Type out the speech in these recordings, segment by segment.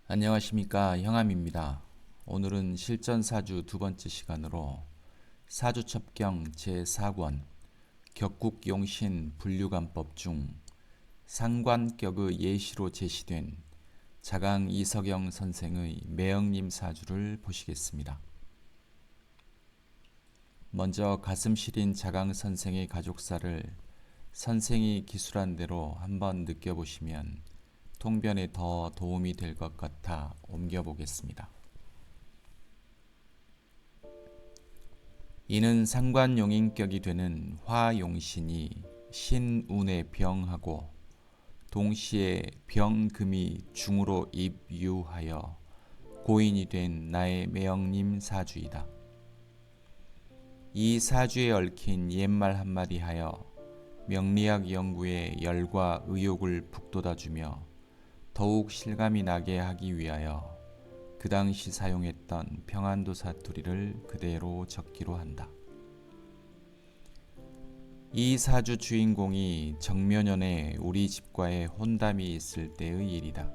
안녕하십니까, 형암입니다. 오늘은 실전사주 두 번째 시간으로 사주첩경 제4권 격국용신 분류관법 중 상관격의 예시로 제시된 자강 이석영 선생의 매형님 사주를 보시겠습니다. 먼저 가슴 시린 자강 선생의 가족사를 선생이 기술한 대로 한번 느껴보시면 통변에 더 도움이 될 것 같아 옮겨보겠습니다. 이는 상관용인격이 되는 화용신이 신운에 병하고 동시에 병금이 중으로 입유하여 고인이 된 나의 매형님 사주이다. 이 사주에 얽힌 옛말 한마디 하여 명리학 연구에 열과 의욕을 북돋아주며 더욱 실감이 나게 하기 위하여 그 당시 사용했던 평안도 사투리를 그대로 적기로 한다. 이 사주 주인공이 정묘년에 우리 집과의 혼담이 있을 때의 일이다.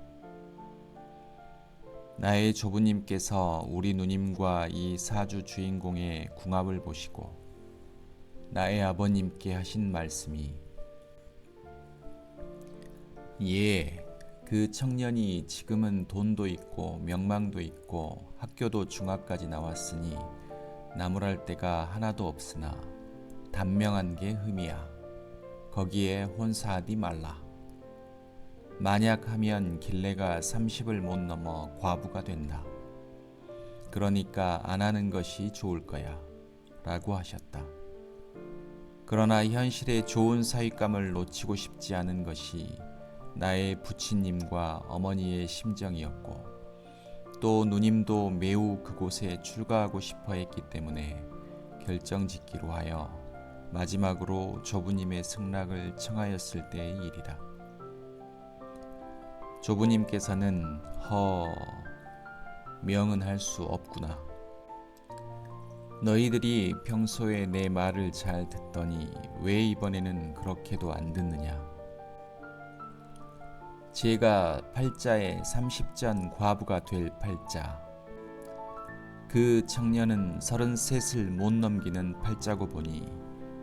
나의 조부님께서 우리 누님과 이 사주 주인공의 궁합을 보시고 나의 아버님께 하신 말씀이 예, 그 청년이 지금은 돈도 있고 명망도 있고 학교도 중학까지 나왔으니 나무랄 데가 하나도 없으나 단명한 게 흠이야. 거기에 혼사하디 말라. 만약 하면 길래가 30을 못 넘어 과부가 된다. 그러니까 안 하는 것이 좋을 거야 라고 하셨다. 그러나 현실의 좋은 사윗감을 놓치고 싶지 않은 것이 나의 부친님과 어머니의 심정이었고 또 누님도 매우 그곳에 출가하고 싶어 했기 때문에 결정짓기로 하여 마지막으로 조부님의 승낙을 청하였을 때의 일이다. 조부님께서는 명은 할 수 없구나. 너희들이 평소에 내 말을 잘 듣더니 왜 이번에는 그렇게도 안 듣느냐. 제가 팔자에 30전 과부가 될 팔자. 그 청년은 33을 못 넘기는 팔자고 보니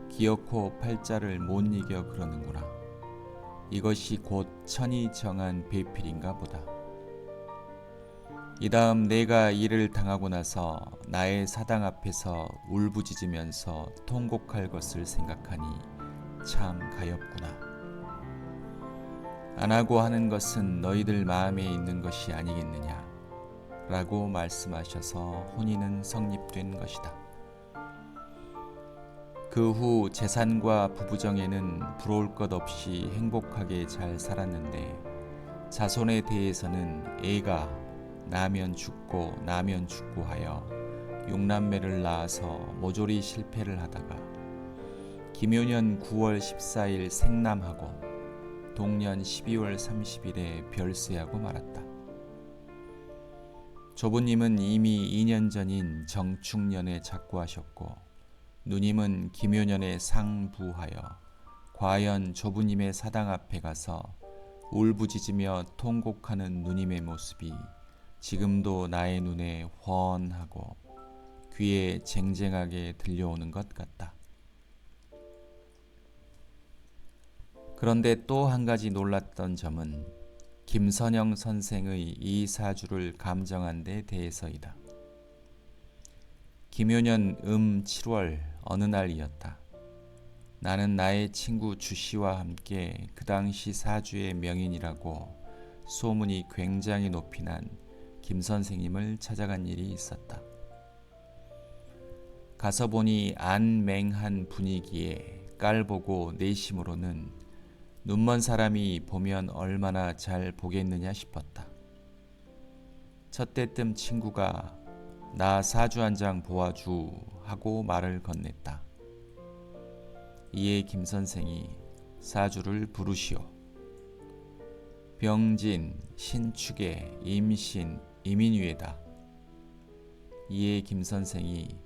기어코 팔자를 못 이겨 그러는구나. 이것이 곧 천이 정한 배필인가 보다. 이 다음 내가 이를 당하고 나서 나의 사당 앞에서 울부짖으면서 통곡할 것을 생각하니 참 가엾구나. 안 하고 하는 것은 너희들 마음에 있는 것이 아니겠느냐 라고 말씀하셔서 혼인은 성립된 것이다. 그 후 재산과 부부정에는 부러울 것 없이 행복하게 잘 살았는데 자손에 대해서는 애가 나면 죽고 하여 6남매를 낳아서 모조리 실패를 하다가 김효년 9월 14일 생남하고 동년 12월 30일에 별세하고 말았다. 조부님은 이미 2년 전인 정축년에 작고하셨고 누님은 김효년에 상부하여 과연 조부님의 사당 앞에 가서 울부짖으며 통곡하는 누님의 모습이 지금도 나의 눈에 훤하고 귀에 쟁쟁하게 들려오는 것 같다. 그런데 또 한 가지 놀랐던 점은 김선영 선생의 이 사주를 감정한 데 대해서이다. 김효년 7월 어느 날이었다. 나는 나의 친구 주씨와 함께 그 당시 사주의 명인이라고 소문이 굉장히 높이 난 김 선생님을 찾아간 일이 있었다. 가서 보니 안맹한 분위기에 깔보고 내심으로는 눈먼 사람이 보면 얼마나 잘 보겠느냐 싶었다. 첫대뜸 친구가 나 사주 한 장 보아주 하고 말을 건넸다. 이에 김 선생이 사주를 부르시오. 병진, 신축의, 임신, 이민위에다. 이에 김 선생이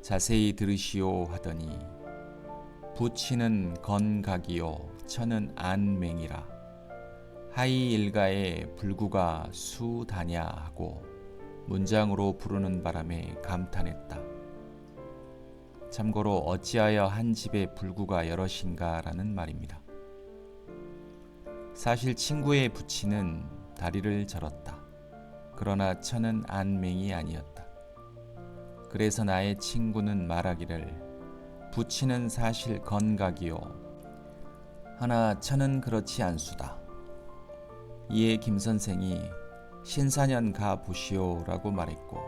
자세히 들으시오 하더니 부치는 건각이요 천은 안맹이라 하이 일가에 불구가 수다냐 하고 문장으로 부르는 바람에 감탄했다. 참고로 어찌하여 한 집에 불구가 여럿인가 라는 말입니다. 사실 친구의 부친은 다리를 절었다. 그러나 처는 안맹이 아니었다. 그래서 나의 친구는 말하기를 부친은 사실 건각이요 하나 처는 그렇지 않수다. 이에 김 선생이 신사년 가 보시오 라고 말했고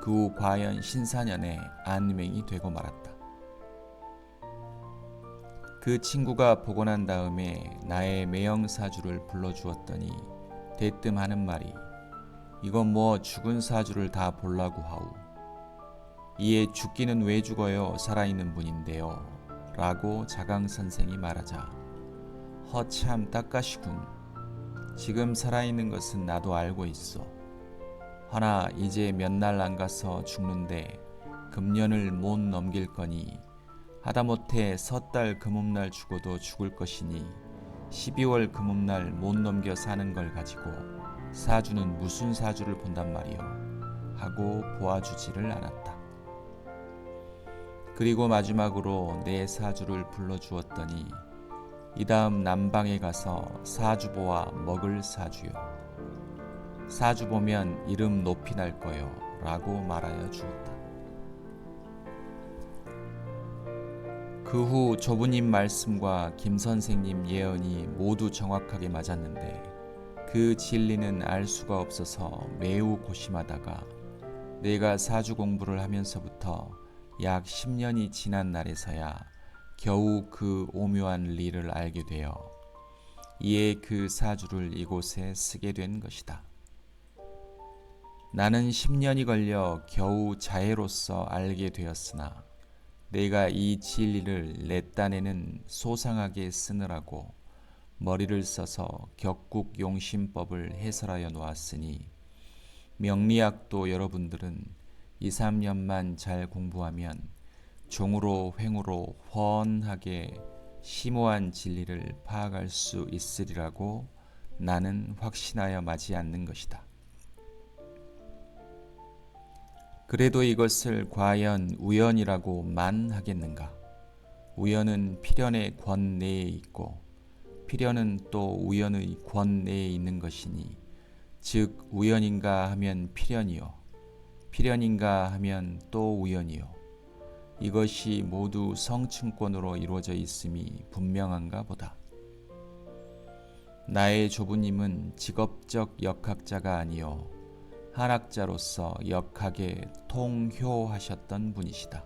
그 후 과연 신사년에 안맹이 되고 말았다. 그 친구가 보고 난 다음에 나의 매형사주를 불러주었더니 대뜸 하는 말이 이건 뭐 죽은 사주를 다 보려고 하우. 이에 죽기는 왜 죽어요 살아있는 분인데요 라고 자강 선생이 말하자 허참 딱가시군. 지금 살아있는 것은 나도 알고 있어. 허나 이제 몇 날 안 가서 죽는데 금년을 못 넘길 거니 하다못해 섣달 금음날 죽어도 죽을 것이니 12월 금음날 못 넘겨 사는 걸 가지고 사주는 무슨 사주를 본단 말이요 하고 보아주지를 않았다. 그리고 마지막으로 내 사주를 불러주었더니 이 다음 남방에 가서 사주 보아 먹을 사주요. 사주 보면 이름 높이 날 거요 라고 말하여 주었다. 그 후 조부님 말씀과 김 선생님 예언이 모두 정확하게 맞았는데 그 진리는 알 수가 없어서 매우 고심하다가 내가 사주 공부를 하면서부터 약 10년이 지난 날에서야 겨우 그 오묘한 리를 알게 되어 이에 그 사주를 이곳에 쓰게 된 것이다. 나는 10년이 걸려 겨우 자해로서 알게 되었으나 내가 이 진리를 내 딴에는 소상하게 쓰느라고 머리를 써서 격국용심법을 해설하여 놓았으니 명리학도 여러분들은 2, 3년만 잘 공부하면 종으로 횡으로 훤하게 심오한 진리를 파악할 수 있으리라고 나는 확신하여 마지 않는 것이다. 그래도 이것을 과연 우연이라고만 하겠는가? 우연은 필연의 권 내에 있고 필연은 또 우연의 권 내에 있는 것이니 즉 우연인가 하면 필연이요 필연인가 하면 또 우연이요 이것이 모두 성층권으로 이루어져 있음이 분명한가 보다. 나의 조부님은 직업적 역학자가 아니요 한학자로서 역학에 통효하셨던 분이시다.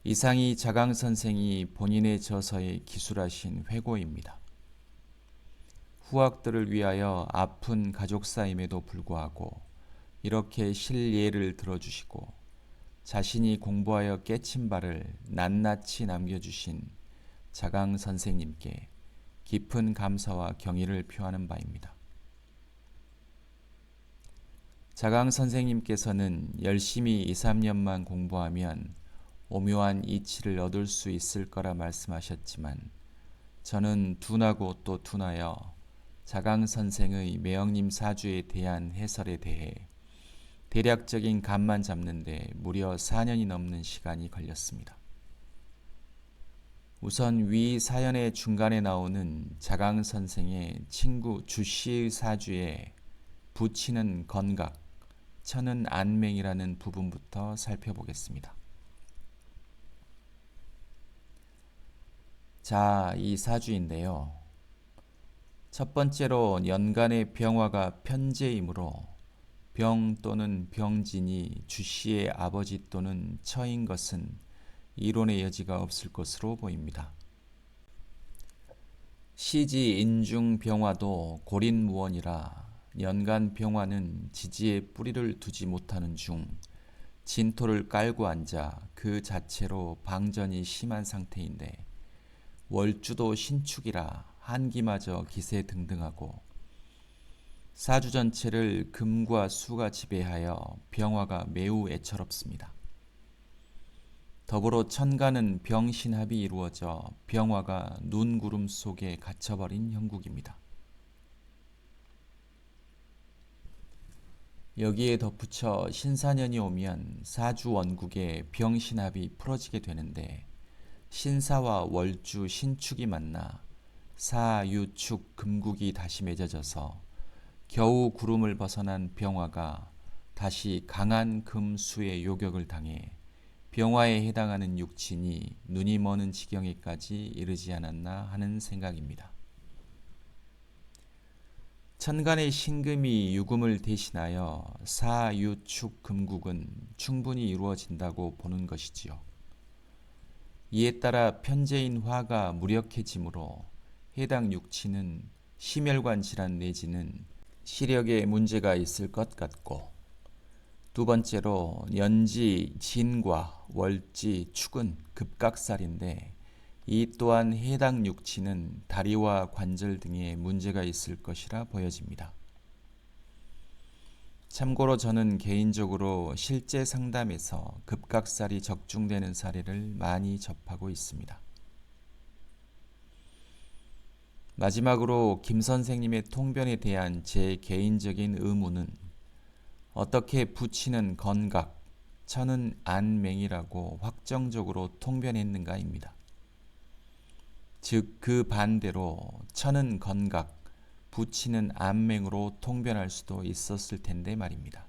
이상이 자강 선생이 본인의 저서에 기술하신 회고입니다. 후학들을 위하여 아픈 가족사임에도 불구하고 이렇게 실예를 들어주시고 자신이 공부하여 깨친 바를 낱낱이 남겨주신 자강 선생님께 깊은 감사와 경의를 표하는 바입니다. 자강 선생님께서는 열심히 2, 3년만 공부하면 오묘한 이치를 얻을 수 있을 거라 말씀하셨지만 저는 둔하고 또 둔하여 자강 선생의 매형님 사주에 대한 해설에 대해 대략적인 감만 잡는데 무려 4년이 넘는 시간이 걸렸습니다. 우선 위 사연의 중간에 나오는 자강 선생의 친구 주씨의 사주에 부치는 건각, 처는 안맹이라는 부분부터 살펴보겠습니다. 자, 이 사주인데요. 첫 번째로 연간의 병화가 편재이므로 병 또는 병진이 주씨의 아버지 또는 처인 것은 이론의 여지가 없을 것으로 보입니다. 시지 인중 병화도 고린무원이라 연간 병화는 지지에 뿌리를 두지 못하는 중 진토를 깔고 앉아 그 자체로 방전이 심한 상태인데 월주도 신축이라 한기마저 기세등등하고 사주 전체를 금과 수가 지배하여 병화가 매우 애처롭습니다. 더불어 천간은 병신합이 이루어져 병화가 눈구름 속에 갇혀버린 형국입니다. 여기에 덧붙여 신사년이 오면 사주 원국의 병신합이 풀어지게 되는데 신사와 월주 신축이 만나 사유축 금국이 다시 맺어져서 겨우 구름을 벗어난 병화가 다시 강한 금수의 요격을 당해 병화에 해당하는 육친이 눈이 머는 지경에까지 이르지 않았나 하는 생각입니다. 천간의 신금이 유금을 대신하여 사유축 금국은 충분히 이루어진다고 보는 것이지요. 이에 따라 편재인 화가 무력해지므로 해당 육친은 심혈관 질환 내지는 시력에 문제가 있을 것 같고, 두 번째로 년지 진과 월지 축은 급각살인데 이 또한 해당 육친은 다리와 관절 등에 문제가 있을 것이라 보여집니다. 참고로 저는 개인적으로 실제 상담에서 급각살이 적중되는 사례를 많이 접하고 있습니다. 마지막으로 김 선생님의 통변에 대한 제 개인적인 의문은 어떻게 부치는 건각, 천은 안맹이라고 확정적으로 통변했는가입니다. 즉 그 반대로 천은 건각, 부치는 안맹으로 통변할 수도 있었을 텐데 말입니다.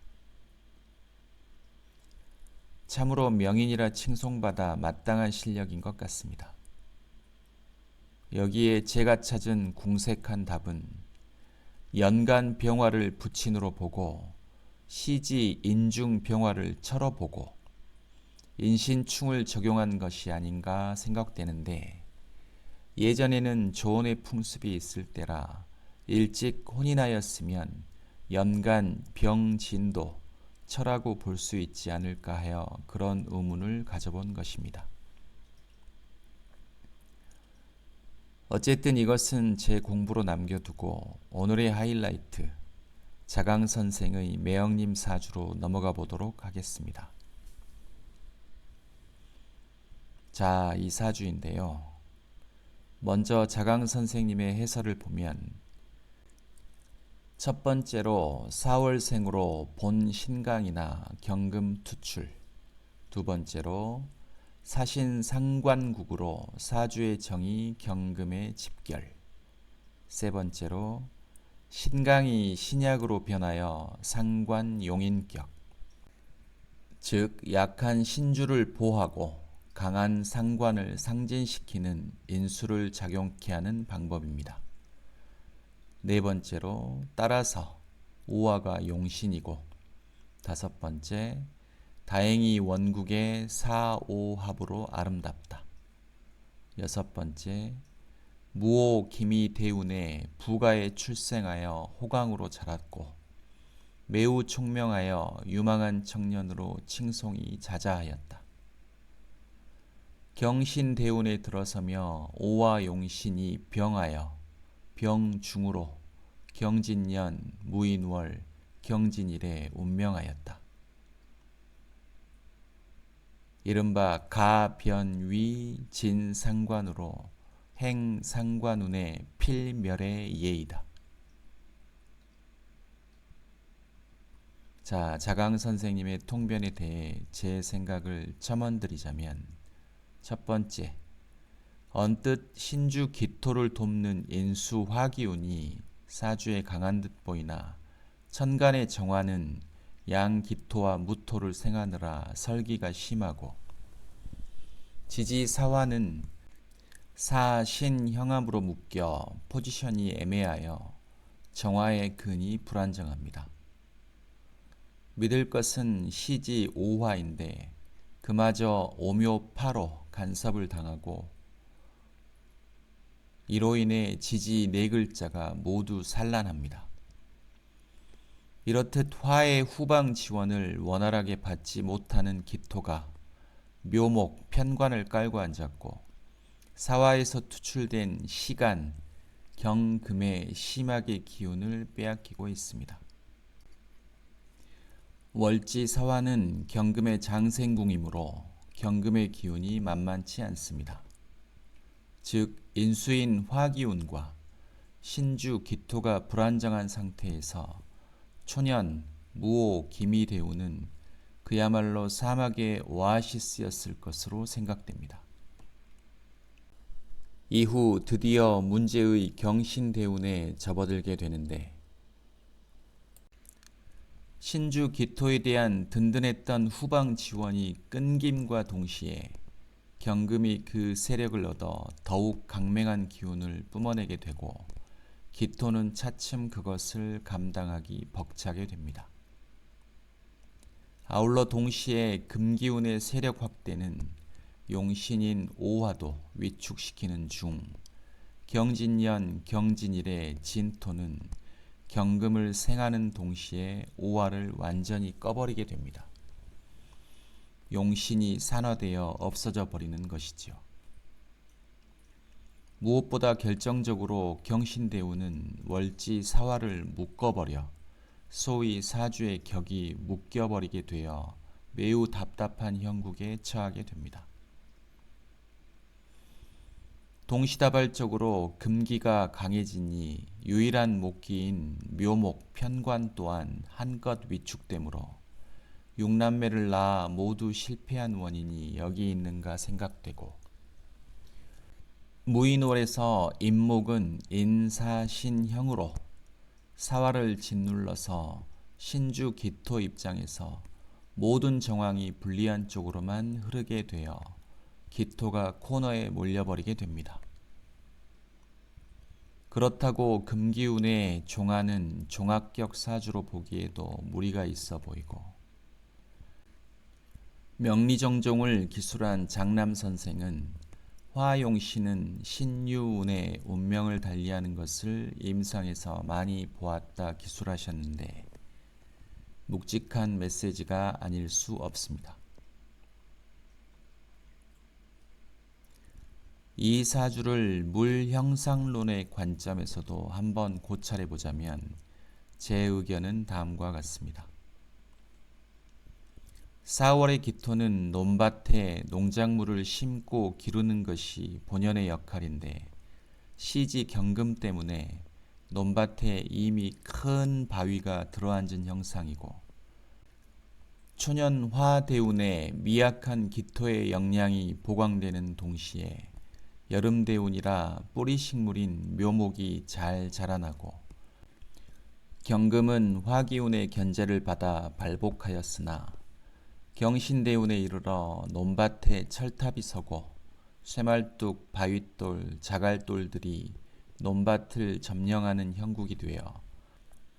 참으로 명인이라 칭송받아 마땅한 실력인 것 같습니다. 여기에 제가 찾은 궁색한 답은 연간 병화를 부친으로 보고 시지 인중 병화를 철어보고 인신충을 적용한 것이 아닌가 생각되는데, 예전에는 조언의 풍습이 있을 때라 일찍 혼인하였으면 연간 병진도 철하고 볼 수 있지 않을까 하여 그런 의문을 가져본 것입니다. 어쨌든 이것은 제 공부로 남겨두고 오늘의 하이라이트, 자강 선생의 매형님 사주로 넘어가 보도록 하겠습니다. 자, 이 사주인데요. 먼저 자강 선생님의 해설을 보면 첫 번째로 4월생으로 본 신강이나 경금 투출, 두 번째로 사신 상관국으로 사주의 정이 경금의 집결, 세 번째로 신강이 신약으로 변하여 상관 용인격, 즉 약한 신주를 보하고 강한 상관을 상진시키는 인수를 작용케 하는 방법입니다. 네 번째로 따라서 오화가 용신이고, 다섯 번째 다행히 원국의 사오합으로 아름답다. 여섯 번째 무오 기미 대운에 부가에 출생하여 호강으로 자랐고 매우 총명하여 유망한 청년으로 칭송이 자자하였다. 경신 대운에 들어서며 오화 용신이 병하여 병중으로 경진년 무인월 경진일에 운명하였다. 이른바 가변위 진상관으로 행상관운의 필멸의 예이다. 자, 자강 선생님의 통변에 대해 제 생각을 첨언드리자면, 첫 번째, 언뜻 신주 기토를 돕는 인수 화기운이 사주에 강한 듯 보이나 천간의 정화는 양 기토와 무토를 생하느라 설기가 심하고, 지지사화는 사신형합으로 묶여 포지션이 애매하여 정화의 근이 불안정합니다. 믿을 것은 시지 오화인데 그마저 오묘파로 간섭을 당하고 이로 인해 지지 네 글자가 모두 산란합니다. 이렇듯 화의 후방 지원을 원활하게 받지 못하는 기토가 묘목, 편관을 깔고 앉았고 사화에서 투출된 시간, 경금의 심하게 기운을 빼앗기고 있습니다. 월지 사화는 경금의 장생궁이므로 경금의 기운이 만만치 않습니다. 즉 인수인 화기운과 신주 기토가 불안정한 상태에서 초년 무오 기미대운은 그야말로 사막의 오아시스였을 것으로 생각됩니다. 이후 드디어 문제의 경신대운에 접어들게 되는데 신주 기토에 대한 든든했던 후방 지원이 끊김과 동시에 경금이 그 세력을 얻어 더욱 강맹한 기운을 뿜어내게 되고 기토는 차츰 그것을 감당하기 벅차게 됩니다. 아울러 동시에 금기운의 세력 확대는 용신인 오화도 위축시키는 중 경진년 경진일의 진토는 경금을 생하는 동시에 오화를 완전히 꺼버리게 됩니다. 용신이 산화되어 없어져 버리는 것이지요. 무엇보다 결정적으로 경신대운은 월지 사화를 묶어버려 소위 사주의 격이 묶여버리게 되어 매우 답답한 형국에 처하게 됩니다. 동시다발적으로 금기가 강해지니 유일한 목기인 묘목 편관 또한 한껏 위축되므로 육남매를 낳아 모두 실패한 원인이 여기 있는가 생각되고 무인월에서 임목은 인사신형으로 사화를 짓눌러서 신주 기토 입장에서 모든 정황이 불리한 쪽으로만 흐르게 되어 기토가 코너에 몰려버리게 됩니다. 그렇다고 금기운의 종화는 종합격 사주로 보기에도 무리가 있어 보이고 명리정종을 기술한 장남 선생은 화용신은 신유운의 운명을 달리하는 것을 임상에서 많이 보았다 기술하셨는데 묵직한 메시지가 아닐 수 없습니다. 이 사주를 물형상론의 관점에서도 한번 고찰해 보자면 제 의견은 다음과 같습니다. 4월의 기토는 논밭에 농작물을 심고 기르는 것이 본연의 역할인데 시지 경금 때문에 논밭에 이미 큰 바위가 들어앉은 형상이고 초년 화대운에 미약한 기토의 영향이 보강되는 동시에 여름 대운이라 뿌리 식물인 묘목이 잘 자라나고 경금은 화기운의 견제를 받아 발복하였으나 경신대운에 이르러 논밭에 철탑이 서고 쇠말뚝, 바윗돌, 자갈돌들이 논밭을 점령하는 형국이 되어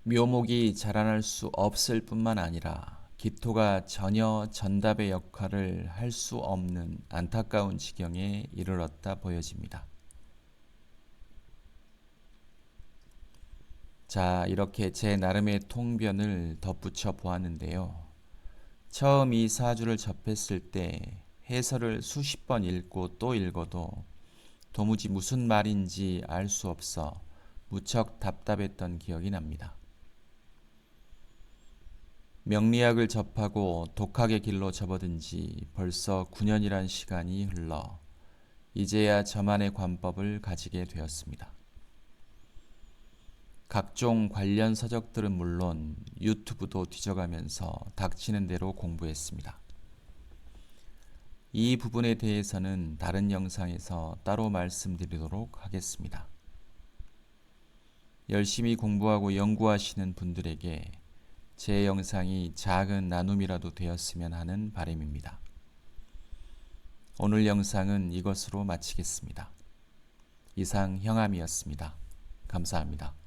묘목이 자라날 수 없을 뿐만 아니라 기토가 전혀 전답의 역할을 할 수 없는 안타까운 지경에 이르렀다 보여집니다. 자, 이렇게 제 나름의 통변을 덧붙여 보았는데요. 처음 이 사주를 접했을 때 해설을 수십 번 읽고 또 읽어도 도무지 무슨 말인지 알 수 없어 무척 답답했던 기억이 납니다. 명리학을 접하고 독학의 길로 접어든 지 벌써 9년이란 시간이 흘러 이제야 저만의 관법을 가지게 되었습니다. 각종 관련 서적들은 물론 유튜브도 뒤져가면서 닥치는 대로 공부했습니다. 이 부분에 대해서는 다른 영상에서 따로 말씀드리도록 하겠습니다. 열심히 공부하고 연구하시는 분들에게 제 영상이 작은 나눔이라도 되었으면 하는 바람입니다. 오늘 영상은 이것으로 마치겠습니다. 이상 형암이었습니다. 감사합니다.